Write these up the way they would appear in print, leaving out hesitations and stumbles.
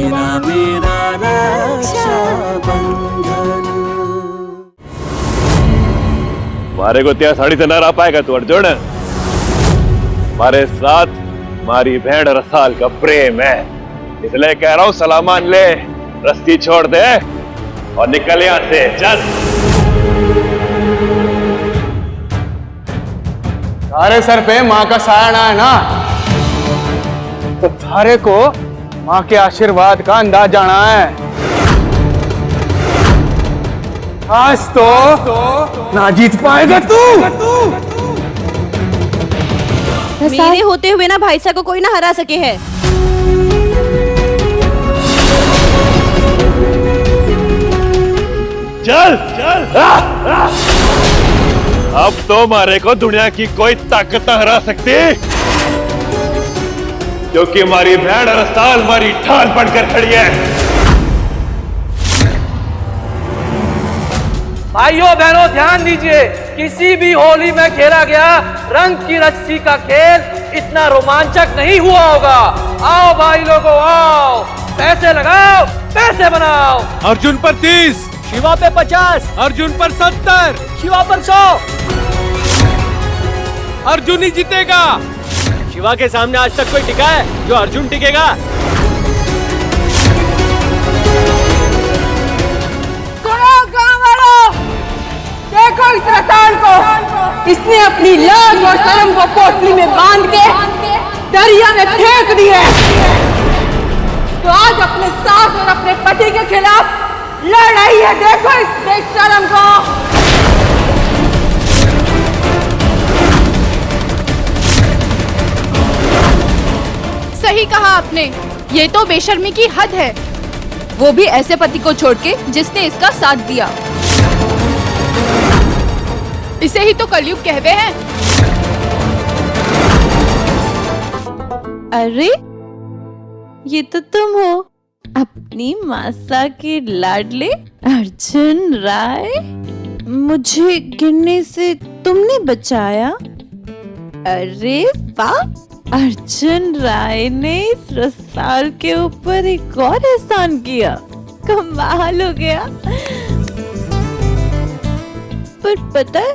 तेरा मेरा रक्षाबंधन। मारे को त्या साड़ी से न रह पाएगा तू अर्जुन। हमारे साथ मारी भेड़ रसाल का प्रेम है, इसलिए कह रहा हूं सलामान ले, रस्सी छोड़ दे और निकल यहां से। चल। तारे सर पे माँ का साया है ना, तो थारे को माँ के आशीर्वाद का अंदाज जाना है। आज तो ना जीत पाएगा तू। मेरे होते हुए ना भाई साहब को कोई ना हरा सके है। चल चल। अब तो मारे को दुनिया की कोई ताकत न हरा सकती, क्योंकि हमारी भेड़ रसाल हमारी ढाल बनकर खड़ी है। भाइयों बहनों ध्यान दीजिए, किसी भी होली में खेला गया रंग की रस्सी का खेल इतना रोमांचक नहीं हुआ होगा। आओ भाई लोगों आओ, पैसे लगाओ, पैसे बनाओ। अर्जुन पर 30, शिवा पे 50, अर्जुन पर 70, शिवा पर 100। अर्जुन ही जीतेगा। शिवा के सामने आज तक कोई टिका है जो अर्जुन टिकेगा? सुनो गाँव वालों, देखो इस रसाल को, इसने अपनी लाज और शर्म को पोटली में बांध के दरिया में फेंक दी है। तो आज अपने सास और अपने पति के खिलाफ लड़ रही है। देखो इस बेशरम को। सही कहा आपने, ये तो बेशर्मी की हद है। वो भी ऐसे पति को छोड़ के जिसने इसका साथ दिया। इसे ही तो कलयुग कहते हैं। अरे ये तो तुम हो, अपनी मासा के लाडले अर्जुन राय। मुझे गिरने से तुमने बचाया। अरे वाह, अर्जुन राय ने इस रसाल के ऊपर एक और एहसान किया। कमाल हो गया। पर पता है,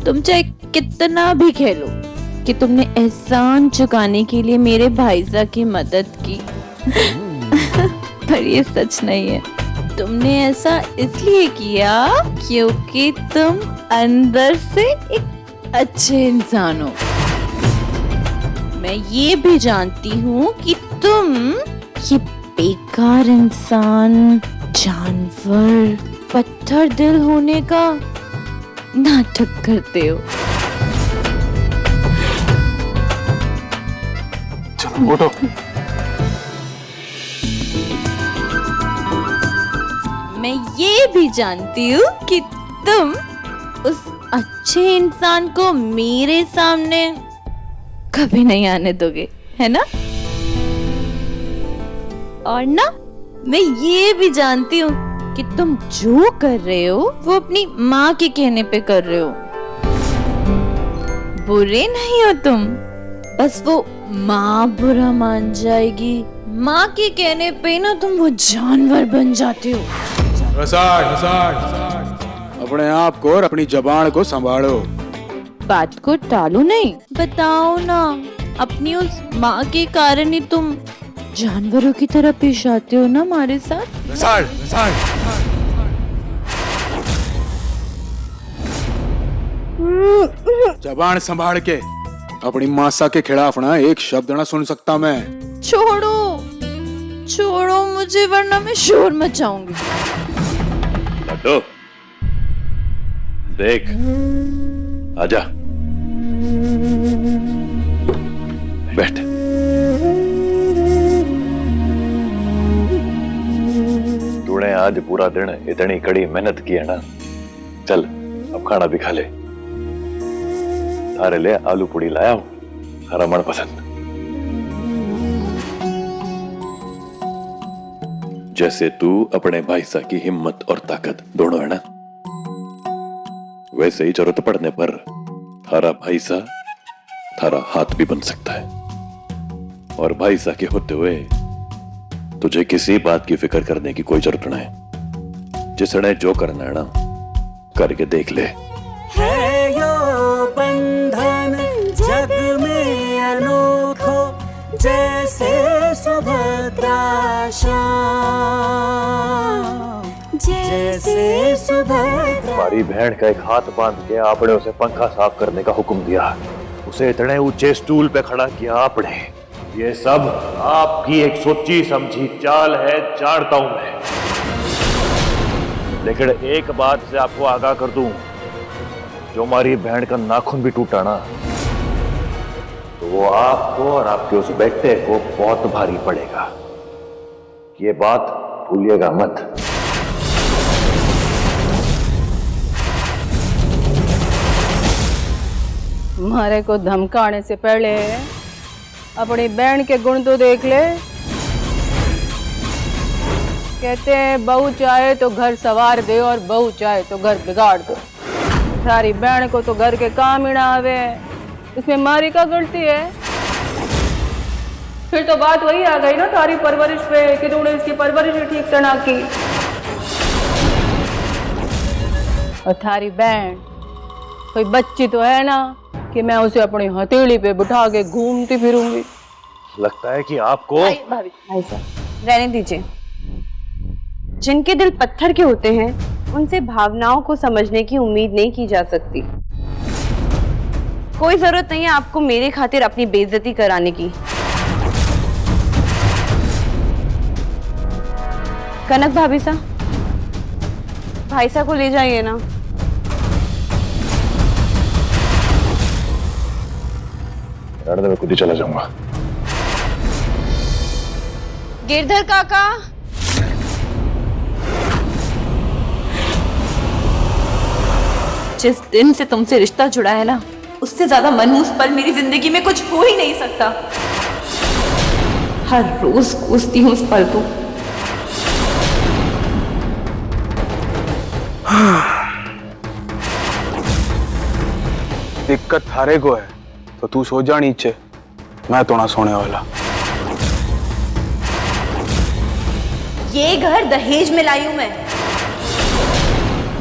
तुम चाहे कितना भी खेलो कि तुमने एहसान चुकाने के लिए मेरे भाईजा की मदद की, पर ये सच नहीं है। तुमने ऐसा इसलिए किया क्योंकि तुम अंदर से एक अच्छे इंसान हो। मैं ये भी जानती हूँ कि तुम ये बेकार इंसान, जानवर, पत्थर दिल होने का नाटक करते हो। चलो उठो। मैं ये भी जानती हूँ कि तुम उस अच्छे इंसान को मेरे सामने कभी नहीं आने दोगे, है ना? और ना, मैं ये भी जानती हूँ कि तुम जो कर रहे हो वो अपनी माँ के कहने पे कर रहे हो। बुरे नहीं हो तुम, बस वो माँ बुरा मान जाएगी। माँ के कहने पे ना तुम वो जानवर बन जाते हो। रसाल, अपने आप को और अपनी जबान को संभालो। बात को टालो नहीं, बताओ ना। अपनी उस माँ के कारण ही तुम जानवरों की तरह पेश आते हो ना हमारे साथ। रसाल। जबान संभाल के, अपनी मासा के खिलाफ ना एक शब्द ना सुन सकता मैं। छोड़ो मुझे, वरना मैं शोर मचाऊंगी। लड्डू देख, आजा बैठ। तूने आज पूरा दिन इतनी कड़ी मेहनत की है ना, चल अब खाना भी खा ले। थारे ले आलू पूड़ी लाया हूं, हरा मन पसंद। जैसे तू अपने भाईसा की हिम्मत और ताकत दोनों है ना, वैसे ही जरूरत पड़ने पर थारा भाईसा थारा हाथ भी बन सकता है। और भाईसा के होते हुए तुझे किसी बात की फिक्र करने की कोई जरूरत नहीं। जिसने जो करना है ना, करके देख ले। है यो बंधन जग में अनोखो, जैसे सुभद्रा श्याम, जैसे सुभद्रा। हमारी बहन का एक हाथ बांध के आपने उसे पंखा साफ करने का हुक्म दिया, उसे इतने ऊंचे स्टूल पे खड़ा किया आपने। ये सब आपकी एक सोची समझी चाल है, जानता हूं मैं। लेकिन एक बात से आपको आगाह कर दूं, जो हमारी बहन का नाखून भी टूटा ना, तो वो आपको और आपके उस बेटे को बहुत भारी पड़ेगा। ये बात भूलिएगा मत। मारे को धमकाने से पहले अपनी बहन के गुण तो देख ले। कहते हैं बहू चाहे तो घर सवार दे और बहू चाहे तो घर बिगाड़ दो। सारी बहन को तो घर के काम ही ना आवे, इसमें मारी का गलती है? फिर तो बात वही आ गई ना तारी परवरिश पे कि तूने इसकी परवरिश ही ठीक से ना की। और थारी बहन कोई बच्ची तो है ना कि मैं उसे अपनी हथेली पे बिठा के घूमती फिरूंगी। लगता है कि आपको भाई साहब रहने दीजिए। जिनके दिल पत्थर के होते हैं उनसे भावनाओं को समझने की उम्मीद नहीं की जा सकती। कोई जरूरत नहीं है आपको मेरे खातिर अपनी बेइज्जती कराने की। कनक भाभी साहब, भाई साहब को ले जाइए ना। मैं खुद ही चला जाऊंगा। गिरधर काका, जिस दिन से तुमसे रिश्ता जुड़ा है ना, उससे ज्यादा मनहूस पल मेरी जिंदगी में कुछ हो ही नहीं सकता। हर रोज कोसती हूँ उस पल को। दिक्कत थारे को है तो तू सो जा नीचे, मैं तो ना सोने वाला। ये घर दहेज में लाई हूं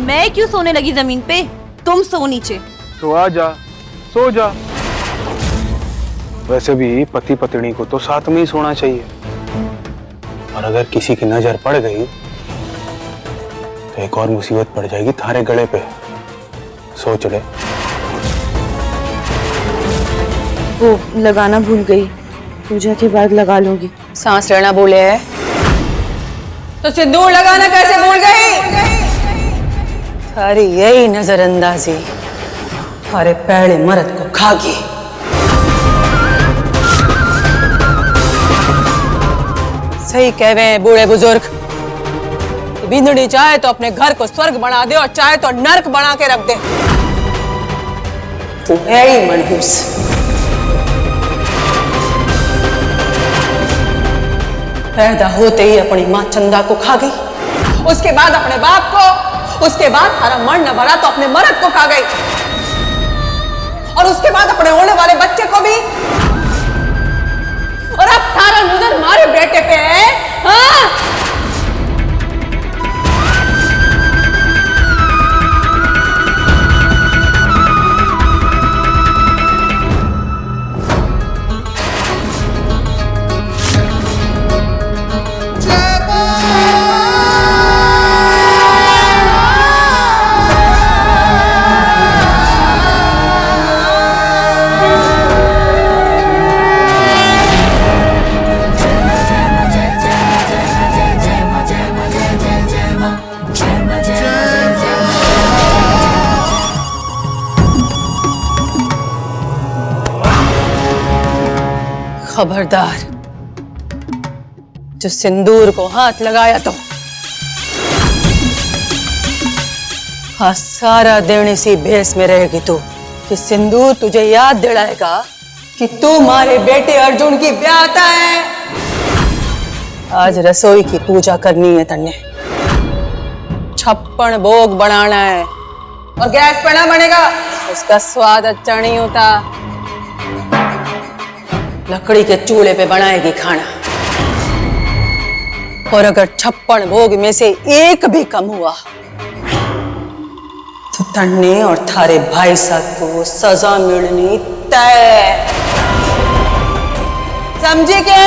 मैं क्यों सोने लगी जमीन पे? तुम सो नीचे। तो आ जा, सो जा। वैसे भी पति पत्नी को तो साथ में ही सोना चाहिए, और अगर किसी की नजर पड़ गई तो एक और मुसीबत पड़ जाएगी थारे गले पे। सोच ले। वो लगाना भूल गई, पूजा के बाद लगा लूंगी। सांस लेना बोले है तो सिंदूर लगाना कैसे भूल गई? सारी यही नजरअंदाजी हमारे पहले मर्द को खागी। सही कह रहे हैं बूढ़े बुजुर्ग, बिंदड़ी चाहे तो अपने घर को स्वर्ग बना दे और चाहे तो नर्क बना के रख दे। तू है ही मनहूस। पैदा होते ही अपनी माँ चंदा को खा गई, उसके बाद अपने बाप को, उसके बाद थारा मन न भरा तो अपने मर्द को खा गई, और उसके बाद अपने होने वाले बच्चे को भी। और अब थारा नजर हमारे बेटे पे है। हाँ? खबरदार, जो सिंदूर को हाथ लगाया तो हाँ, सारा दिन इसी भेष में रहेगी तू कि सिंदूर तुझे याद दिलाएगा कि तू हमारे बेटे अर्जुन की ब्याहता है। आज रसोई की पूजा करनी है तन्ने, 56 भोग बनाना है और गैस पे ना बनेगा, उसका स्वाद अच्छा नहीं होता। लकड़ी के चूल्हे पे बनाएगी खाना। और अगर 56 भोग में से एक भी कम हुआ तो तन्ने और थारे भाई साहब को सजा मिलनी तय। समझे के?